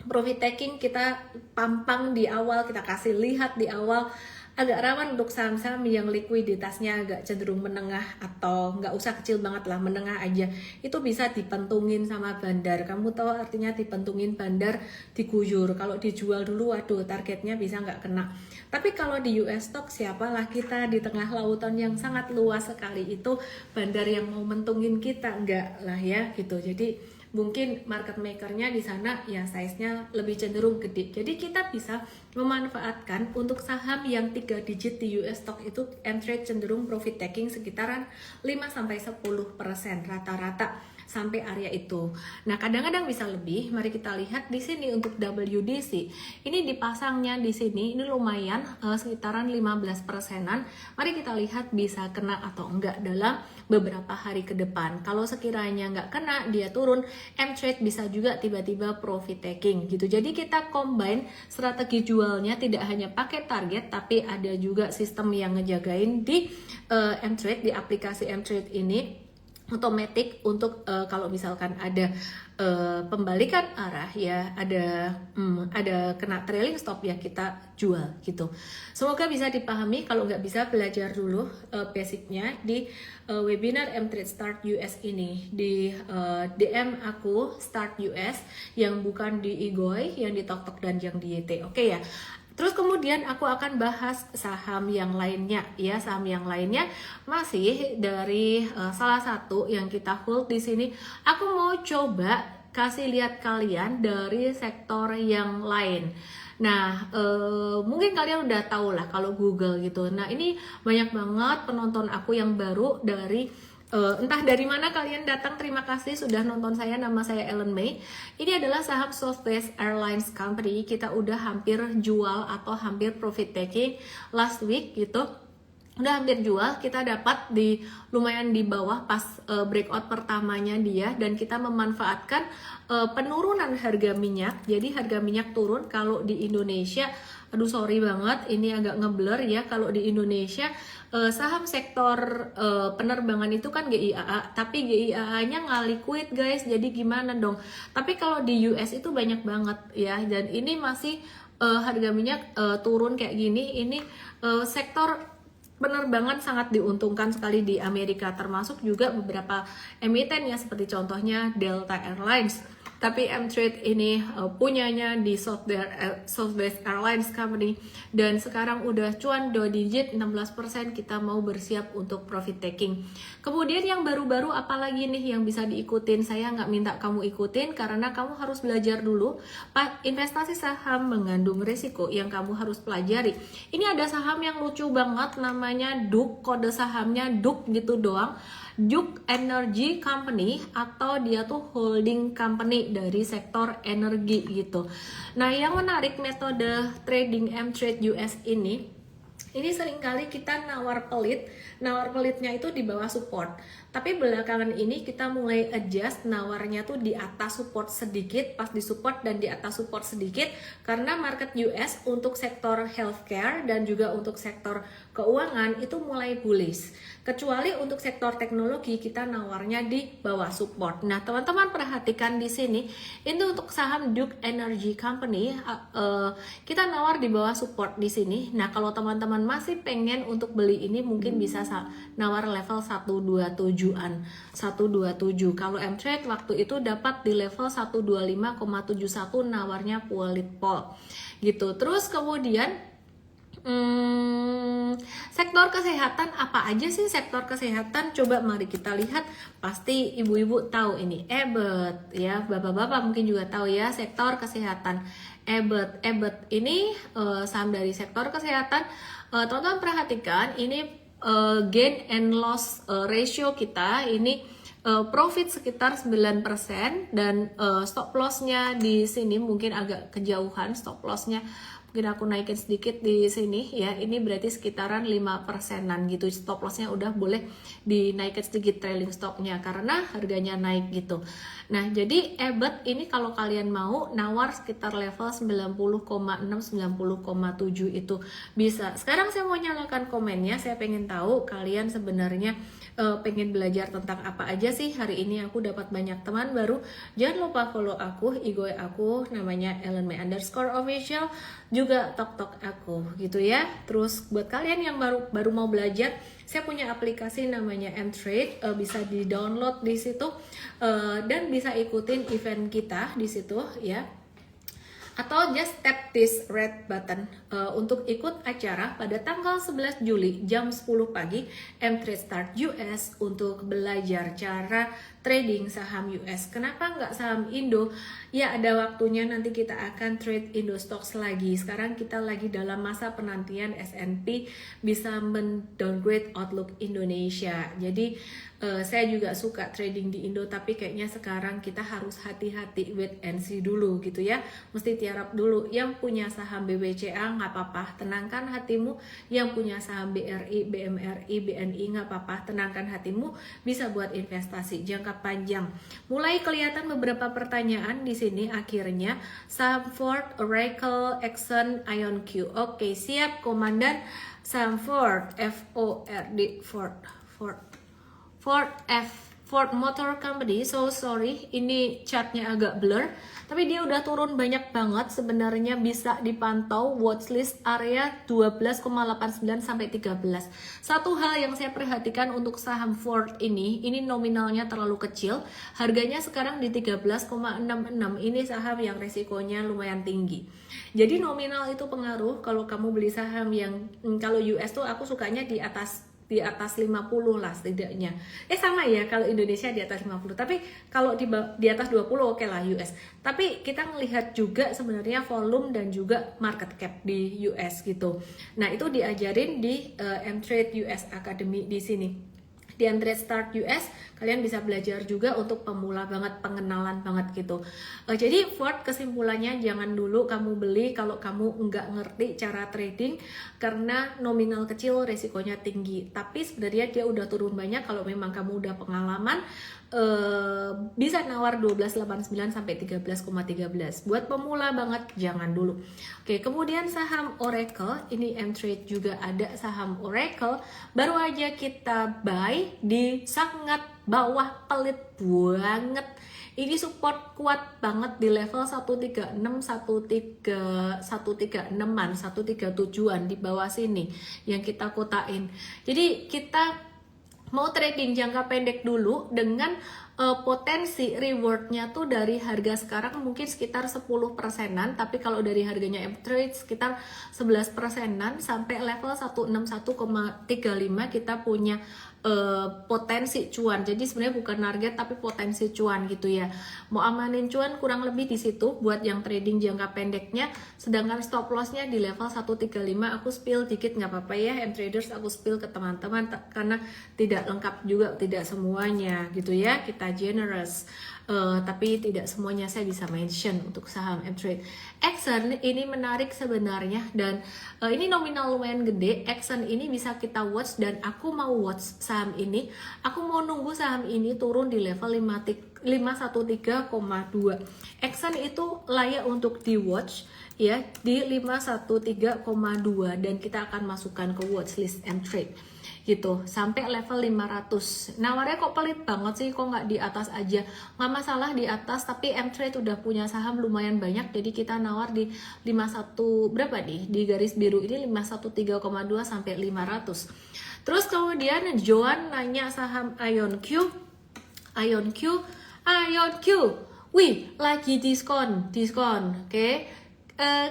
profit taking, kita pampang di awal, kita kasih lihat di awal, agak rawan untuk saham-saham yang likuiditasnya agak cenderung menengah, atau nggak usah kecil banget lah, menengah aja. Itu bisa dipentungin sama bandar. Kamu tahu artinya dipentungin bandar, diguyur. Kalau dijual dulu, waduh targetnya bisa nggak kena. Tapi kalau di US stock, siapalah kita di tengah lautan yang sangat luas sekali itu, bandar yang mau mentungin kita, enggak lah ya gitu. Jadi mungkin market makernya di sana ya size-nya lebih cenderung gede. Jadi kita bisa memanfaatkan untuk saham yang 3 digit di US stock itu, M-Trade cenderung profit taking sekitaran 5-10% rata-rata sampai area itu. Nah, kadang-kadang bisa lebih. Mari kita lihat di sini untuk WDC. Ini dipasangnya di sini, ini lumayan sekitaran 15%-an. Mari kita lihat bisa kena atau enggak dalam beberapa hari ke depan. Kalau sekiranya enggak kena, dia turun, M-Trade bisa juga tiba-tiba profit taking gitu. Jadi kita combine strategi jualnya, tidak hanya pakai target, tapi ada juga sistem yang ngejagain di M-Trade, di aplikasi M-Trade ini otomatis untuk kalau misalkan ada pembalikan arah ya, ada kena trailing stop ya, kita jual gitu. Semoga bisa dipahami. Kalau nggak bisa, belajar dulu basicnya di webinar M-Trade Start US ini, di DM aku Start US, yang bukan di Igoy, yang di TokTok dan yang di YT. Oke ya. Terus kemudian aku akan bahas saham yang lainnya ya, saham yang lainnya masih dari salah satu yang kita hold di sini. Aku mau coba kasih lihat kalian dari sektor yang lain. Nah, mungkin kalian udah tahu lah kalau Google gitu. Nah, ini banyak banget penonton aku yang baru dari entah dari mana kalian datang. Terima kasih sudah nonton saya. Nama saya Ellen May. Ini adalah saham Southwest Airlines Company. Kita udah hampir jual atau hampir profit taking last week gitu. Udah hampir jual, kita dapat di lumayan di bawah pas breakout pertamanya dia, dan kita memanfaatkan penurunan harga minyak. Jadi harga minyak turun. Kalau di Indonesia, aduh sorry banget ini agak ngeblur ya, kalau di Indonesia saham sektor penerbangan itu kan GIAA, tapi GIAA-nya nggak liquid guys, jadi gimana dong. Tapi kalau di US itu banyak banget ya, dan ini masih harga minyak turun kayak gini. Ini sektor penerbangan sangat diuntungkan sekali di Amerika, termasuk juga beberapa emiten ya, seperti contohnya Delta Airlines. Tapi M-Trade ini punyanya di Southwest Airlines Company, dan sekarang udah cuan 2 digit 16%. Kita mau bersiap untuk profit taking. Kemudian yang baru-baru apalagi nih yang bisa diikutin? Saya nggak minta kamu ikutin karena kamu harus belajar dulu. Investasi saham mengandung risiko yang kamu harus pelajari. Ini ada saham yang lucu banget, namanya DUK, kode sahamnya DUK gitu doang. Duke Energy Company, atau dia tuh holding company dari sektor energi gitu. Nah, yang menarik metode trading M-Trade US ini seringkali kita nawar pelitnya itu di bawah support. Tapi belakangan ini kita mulai adjust, nawarnya tuh di atas support sedikit, pas di support dan di atas support sedikit, karena market US untuk sektor healthcare dan juga untuk sektor keuangan itu mulai bullish. Kecuali untuk sektor teknologi kita nawarnya di bawah support. Nah, teman-teman perhatikan di sini, ini untuk saham Duke Energy Company kita nawar di bawah support di sini. Nah, kalau teman-teman masih pengen untuk beli ini, mungkin bisa nawar level 127-an. 127. Kalau M-Trade waktu itu dapat di level 125,71, nawarnya Politpol gitu. Terus kemudian sektor kesehatan, apa aja sih sektor kesehatan? Coba mari kita lihat. Pasti ibu-ibu tahu ini Abbott ya, bapak-bapak mungkin juga tahu ya sektor kesehatan Abbott. Abbott ini saham dari sektor kesehatan. Teman-teman perhatikan ini gain and loss ratio kita ini profit sekitar 9%, dan stop lossnya di sini mungkin agak kejauhan stop lossnya. mungkin aku naikin sedikit di sini ya, ini berarti sekitaran 5%-an gitu, stop lossnya udah boleh dinaikin sedikit trailing stopnya karena harganya naik gitu. Nah jadi EBIT ini kalau kalian mau nawar sekitar level 90,6 90,7 itu bisa. Sekarang saya mau nyalakan komennya, saya pengen tahu kalian sebenarnya pengen belajar tentang apa aja sih. Hari ini aku dapat banyak teman baru. Jangan lupa follow aku, IG aku namanya @ellenmei_official, juga TokTok aku gitu ya. Terus buat kalian yang baru mau belajar, saya punya aplikasi namanya Mtrade, bisa di download di situ dan bisa ikutin event kita di situ ya. Atau just tap this red button untuk ikut acara pada tanggal 11 Juli jam 10 pagi Mtrade Start US untuk belajar cara trading saham US. Kenapa nggak saham Indo? Ya ada waktunya, nanti kita akan trade Indo Stocks lagi. Sekarang kita lagi dalam masa penantian S&P bisa mendowngrade outlook Indonesia. Jadi saya juga suka trading di Indo, tapi kayaknya sekarang kita harus hati-hati, wait and see dulu gitu ya. Mesti tiarap dulu. Yang punya saham BBCA nggak apa-apa, tenangkan hatimu. Yang punya saham BRI, BMRI, BNI nggak apa-apa, tenangkan hatimu. Bisa buat investasi jangka panjang. Mulai kelihatan beberapa pertanyaan di sini akhirnya. Saham Ford, Oracle, Exxon, IonQ. Oke, siap komandan. Saham Ford, FORD, Ford Motor Company. So sorry, ini chartnya agak blur, tapi dia udah turun banyak banget. Sebenarnya bisa dipantau watchlist area 12,89 sampai 13. Satu hal yang saya perhatikan untuk saham Ford ini nominalnya terlalu kecil. Harganya sekarang di 13,66. Ini saham yang resikonya lumayan tinggi. Jadi nominal itu pengaruh kalau kamu beli saham yang kalau US tuh aku sukanya di atas 50 lah setidaknya. Sama ya kalau Indonesia di atas 50, tapi kalau di atas 20 oke lah US. Tapi kita melihat juga sebenarnya volume dan juga market cap di US gitu. Nah, itu diajarin di Mtrade US Academy di sini. Di Mtrade Start US kalian bisa belajar juga untuk pemula banget, pengenalan banget gitu. Jadi Ford kesimpulannya jangan dulu kamu beli kalau kamu nggak ngerti cara trading karena nominal kecil resikonya tinggi. Tapi sebenarnya dia udah turun banyak. Kalau memang kamu udah pengalaman bisa nawar 12,89 sampai 13,13. Buat pemula banget jangan dulu. Oke, kemudian saham Oracle, ini Mtrade juga ada saham Oracle, baru aja kita buy di sangat bawah, pelit banget. Ini support kuat banget di level 136, 136-an, 137-an di bawah sini yang kita kotain. Jadi kita mau trading jangka pendek dulu dengan potensi rewardnya tuh dari harga sekarang mungkin sekitar 10%-an, tapi kalau dari harganya Mtrade sekitar 11%-an sampai level 161,35 kita punya potensi cuan. Jadi sebenarnya bukan target tapi potensi cuan gitu ya. Mau amanin cuan kurang lebih di situ buat yang trading jangka pendeknya. Sedangkan stop lossnya di level 135. Aku spill dikit nggak apa-apa ya, Mtraders, aku spill ke teman-teman karena tidak lengkap juga, tidak semuanya gitu ya. Kita generous. Tapi tidak semuanya saya bisa mention untuk saham Mtrade. Exxon ini menarik sebenarnya dan ini nominal lumayan gede. Exxon ini bisa kita watch dan aku mau watch saham ini. Aku mau nunggu saham ini turun di level 513,2. Exxon itu layak untuk di watch ya di 513,2 dan kita akan masukkan ke watchlist Mtrade gitu sampai level 500. Nawarnya kok pelit banget sih, kok nggak di atas aja? Nggak masalah di atas, tapi Mtrade udah punya saham lumayan banyak, jadi kita nawar di 51 berapa nih di garis biru ini 513,2 sampai 500. Terus kemudian Joan nanya saham IonQ, wih lagi diskon, oke.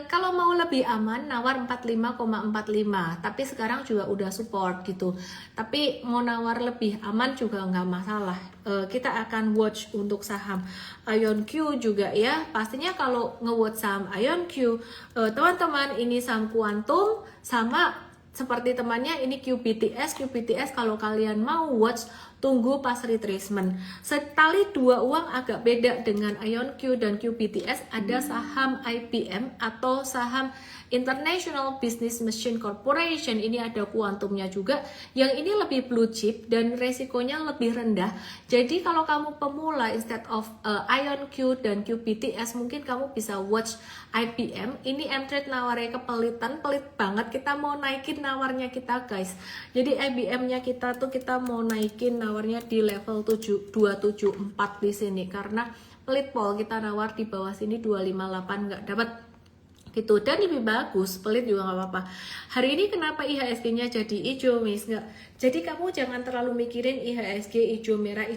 Kalau mau lebih aman nawar 45,45, tapi sekarang juga udah support gitu. Tapi mau nawar lebih aman juga nggak masalah. Kita akan watch untuk saham IonQ juga ya. Pastinya kalau nge-watch saham IonQ, teman-teman ini saham kuantum sama seperti temannya ini QPTS kalau kalian mau watch tunggu pas retracement. Sekali dua uang agak beda dengan IonQ dan QBTS, ada saham IBM atau saham International Business Machine Corporation, ini ada kuantumnya juga, yang ini lebih blue chip dan resikonya lebih rendah. Jadi kalau kamu pemula, instead of IonQ dan QBTS, mungkin kamu bisa watch IBM. Ini M-Trade nawarnya kepelitan, pelit banget, kita mau naikin nawarnya kita guys. Jadi IBM-nya kita tuh kita mau naikin nawarnya di level 274 di sini, karena pelit pol, kita nawar di bawah sini 258 nggak dapat gitu, dan lebih bagus, pelit juga nggak apa-apa. Hari ini kenapa IHSG-nya jadi hijau, Miss? Nggak. Jadi kamu jangan terlalu mikirin IHSG hijau merah.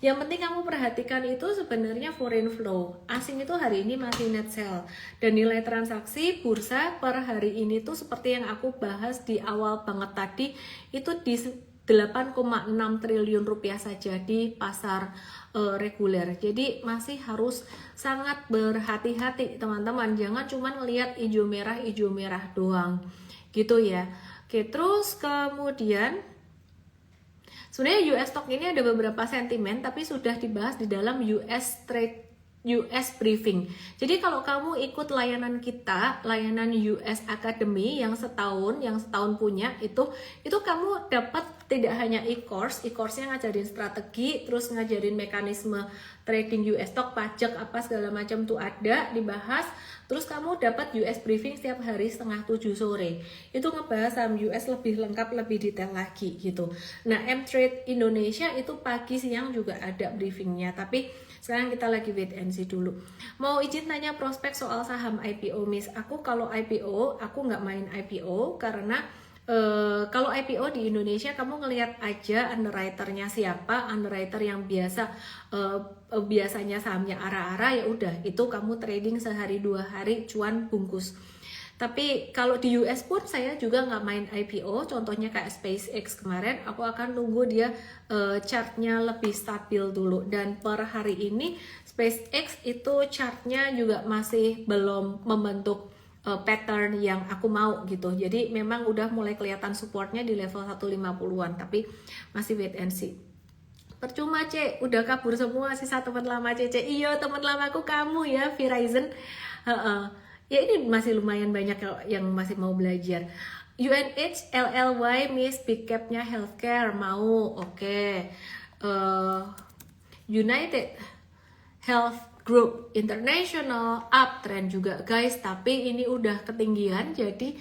Yang penting kamu perhatikan itu sebenarnya foreign flow. Asing itu hari ini masih net sell, dan nilai transaksi bursa per hari ini tuh seperti yang aku bahas di awal banget tadi, itu di 8,6 triliun rupiah saja di pasar reguler. Jadi masih harus sangat berhati-hati teman-teman, jangan cuma ngelihat hijau merah doang gitu ya. Oke, terus kemudian sebenarnya US stock ini ada beberapa sentimen, tapi sudah dibahas di dalam US briefing. Jadi kalau kamu ikut layanan kita, layanan US Academy yang setahun punya, itu kamu dapat tidak hanya e-course-nya ngajarin strategi, terus ngajarin mekanisme trading US stock, pajak apa segala macam tuh ada dibahas. Terus kamu dapat US briefing setiap hari 6:30 sore. Itu ngebahas saham US lebih lengkap, lebih detail lagi gitu. Nah, M-Trade Indonesia itu pagi siang juga ada briefingnya, tapi sekarang kita lagi wait and see dulu. Mau izin tanya prospek soal saham IPO, Miss? Aku kalau IPO, aku nggak main IPO karena kalau IPO di Indonesia kamu ngelihat aja underwriternya siapa, underwriter yang biasanya sahamnya ara-ara, ya udah itu kamu trading sehari 2 hari cuan bungkus. Tapi kalau di US pun saya juga nggak main IPO, contohnya kayak SpaceX kemarin, aku akan nunggu dia chartnya lebih stabil dulu. Dan per hari ini SpaceX itu chartnya juga masih belum membentuk pattern yang aku mau gitu. Jadi memang udah mulai kelihatan supportnya di level 150-an, tapi masih wait and see. Percuma C, udah kabur semua sisa teman lama CC. Iya, teman lama aku kamu ya, Verizon. Ya ini masih lumayan banyak yang masih mau belajar. UNH LLY Miss, big capnya healthcare mau, oke. United Health Group International uptrend juga guys, tapi ini udah ketinggian, jadi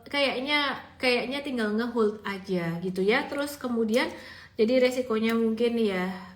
kayaknya tinggal ngehold aja gitu ya. Terus kemudian jadi resikonya mungkin ya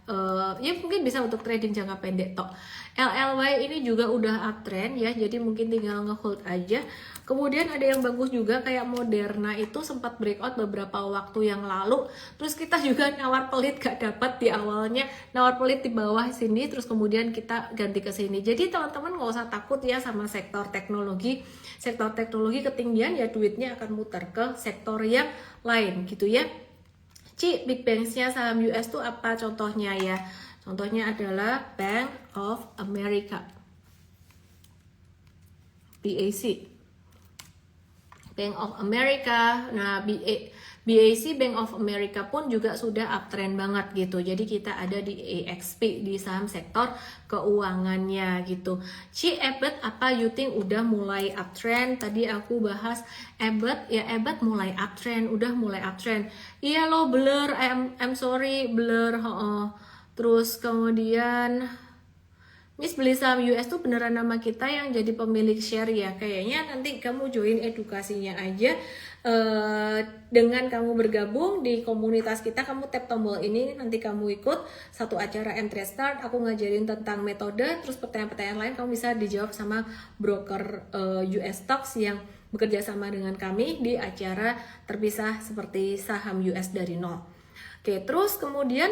mungkin bisa untuk trading jangka pendek tok. LLY ini juga udah uptrend ya, jadi mungkin tinggal ngehold aja. Kemudian ada yang bagus juga kayak Moderna, itu sempat breakout beberapa waktu yang lalu. Terus kita juga nawar pelit gak dapat di awalnya, nawar pelit di bawah sini, terus kemudian kita ganti ke sini. Jadi teman-teman nggak usah takut ya sama sektor teknologi. Sektor teknologi ketinggian ya duitnya akan muter ke sektor yang lain gitu ya. Big banks-nya saham US tuh apa contohnya ya? Contohnya adalah Bank of America, BAC. Bank of America, nah BAC Bank of America pun juga sudah uptrend banget gitu. Jadi kita ada di AXP, di saham sektor keuangannya gitu. Abbott apa you think udah mulai uptrend? Tadi aku bahas Abbott, ya Abbott mulai uptrend, udah mulai uptrend. Iya lo Blur, I'm sorry Blur. Terus kemudian Miss beli saham US tuh beneran nama kita yang jadi pemilik share ya? Kayaknya nanti kamu join edukasinya aja. Dengan kamu bergabung di komunitas kita, kamu tap tombol ini, nanti kamu ikut satu acara M-Trade Start, aku ngajarin tentang metode, terus pertanyaan-pertanyaan lain kamu bisa dijawab sama broker US Stocks yang bekerja sama dengan kami di acara terpisah seperti saham US dari nol. Oke, terus kemudian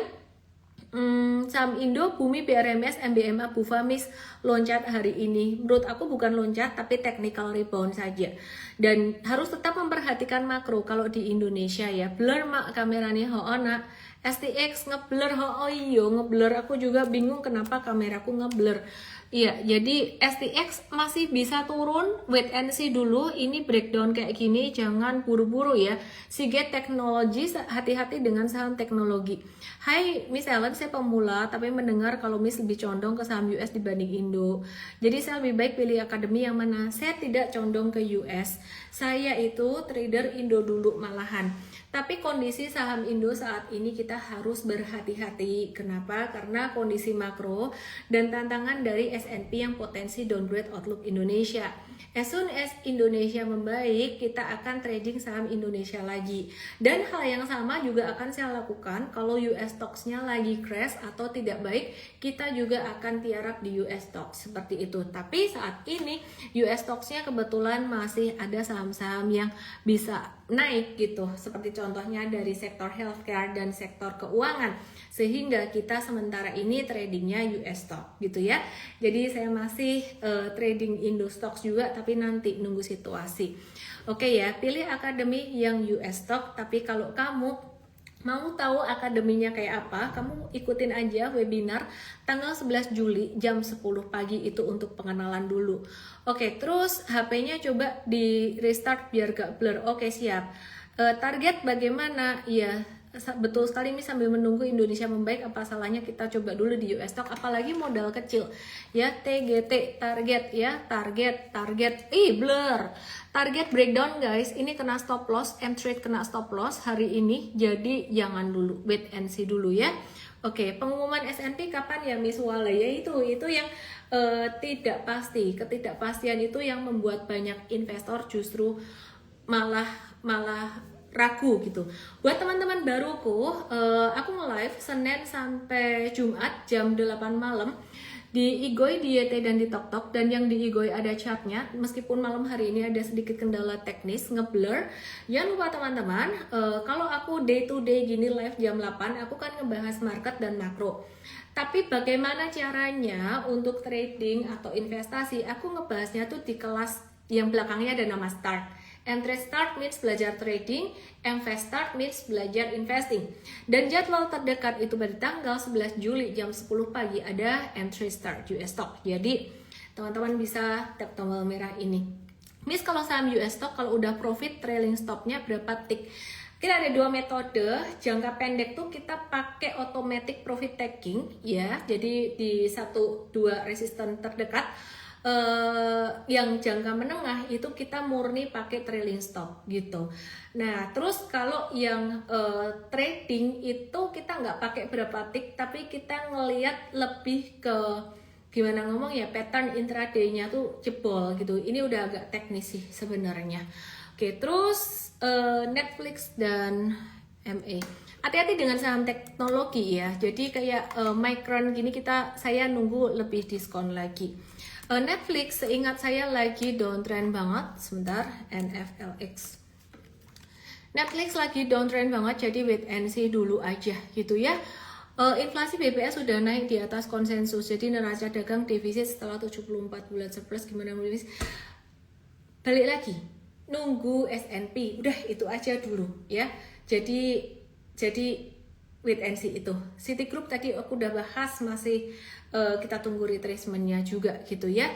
saham Indo, Bumi, BRMS, MBMA, Bufamis loncat hari ini. Menurut aku bukan loncat tapi technical rebound saja. Dan harus tetap memperhatikan makro kalau di Indonesia ya. Blur mak kameranya hoona, STX ngeblur. Oh iya ngeblur, aku juga bingung kenapa kameraku ngeblur. Iya, jadi STX masih bisa turun, wait and see dulu. Ini breakdown kayak gini, jangan buru-buru ya. Seagate Technology, hati-hati dengan saham teknologi. Hai Miss Ellen, saya pemula tapi mendengar kalau Miss lebih condong ke saham US dibanding Indo. Jadi saya lebih baik pilih akademi yang mana? Saya tidak condong ke US. Saya itu trader Indo dulu malahan. Tapi kondisi saham Indo saat ini kita harus berhati-hati. Kenapa? Karena kondisi makro dan tantangan dari S&P yang potensi downgrade outlook Indonesia. As soon as Indonesia membaik, kita akan trading saham Indonesia lagi. Dan hal yang sama juga akan saya lakukan kalau US stocks-nya lagi crash atau tidak baik, kita juga akan tiarap di US stocks seperti itu. Tapi saat ini US stocks-nya kebetulan masih ada saham-saham yang bisa naik gitu, seperti contohnya dari sektor healthcare dan sektor keuangan, sehingga kita sementara ini tradingnya US stock gitu ya. Jadi saya masih trading Indo stocks juga, tapi nanti nunggu situasi. Oke ya, pilih akademi yang US stock. Tapi kalau kamu mau tahu akademinya kayak apa, kamu ikutin aja webinar tanggal 11 Juli jam 10 pagi itu untuk pengenalan dulu. Oke, terus HP-nya coba di restart biar gak blur. Oke, siap. Target bagaimana? Ya, betul sekali nih, sambil menunggu Indonesia membaik, apa salahnya kita coba dulu di US stock, apalagi modal kecil. Ya, TGT target ya, target. Blur. Target breakdown guys, ini kena stop loss, M-Trade kena stop loss hari ini, jadi jangan dulu, wait and see dulu ya. Oke, pengumuman S&P kapan ya Miss Wala? Ya itu yang tidak pasti. Ketidakpastian itu yang membuat banyak investor justru malah ragu gitu. Buat teman-teman baruku, aku nge-live Senin sampai Jumat jam 8 malam di Igoi, di YT, dan di TokTok. Dan yang di Igoi ada chartnya, meskipun malam hari ini ada sedikit kendala teknis, ngeblur. Jangan lupa teman-teman, kalau aku day to day gini live jam 8, aku kan ngebahas market dan makro. Tapi bagaimana caranya untuk trading atau investasi, aku ngebahasnya tuh di kelas yang belakangnya ada nama Start. M-Trade Start means belajar trading, M-Fast Start means belajar investing. Dan jadwal terdekat itu pada tanggal 11 Juli jam 10 pagi ada M-Trade Start US Stock. Jadi teman-teman bisa tap tombol merah ini. Miss, kalau saham US Stock kalau udah profit trailing stopnya berapa tick? Kita ada dua metode. Jangka pendek tuh kita pakai automatic profit taking ya. Jadi di 1-2 resisten terdekat. Yang jangka menengah itu kita murni pakai trailing stop gitu. Nah terus kalau yang trading itu kita nggak pakai berapa tick, tapi kita ngelihat lebih ke gimana ngomong ya, pattern intraday-nya tuh jebol gitu. Ini udah agak teknis sih sebenarnya. Oke, terus Netflix dan MA. Hati-hati dengan saham teknologi ya. Jadi kayak Micron gini saya nunggu lebih diskon lagi. Netflix seingat saya lagi downtrend banget. Sebentar, NFLX. Netflix lagi downtrend banget, jadi wait and see dulu aja gitu ya. Inflasi BPS sudah naik di atas konsensus, jadi neraca dagang defisit setelah 74 bulan surplus. Gimana Miss? Balik lagi, nunggu S&P, udah itu aja dulu ya. Jadi wait and see itu. Citigroup tadi aku udah bahas, masih kita tunggu retracementnya juga gitu ya.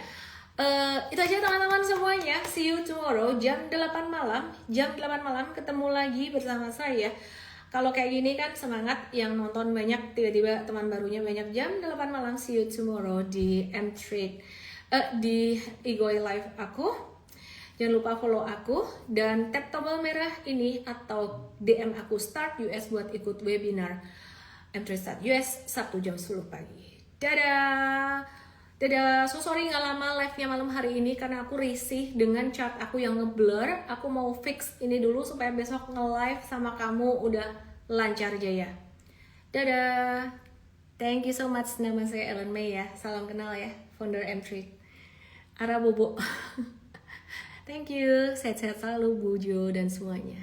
Itu aja teman-teman semuanya. See you tomorrow jam 8 malam. Jam 8 malam ketemu lagi bersama saya. Kalau kayak gini kan semangat, yang nonton banyak, tiba-tiba teman barunya banyak. Jam 8 malam, see you tomorrow di M-Trade, di Igoi Live aku. Jangan lupa follow aku dan tap tombol merah ini atau DM aku Start US buat ikut webinar M-Trade Start US Sabtu jam 10 pagi. Dadah! So sorry nggak lama live-nya malam hari ini karena aku risih dengan chart aku yang ngeblur. Aku mau fix ini dulu supaya besok nge-live sama kamu udah lancar jaya. Dadah! Thank you so much. Nama saya Ellen May ya. Salam kenal ya, founder M-Trade. Ara Bobo. Thank you. Sehat-sehat selalu Bu Jo dan semuanya.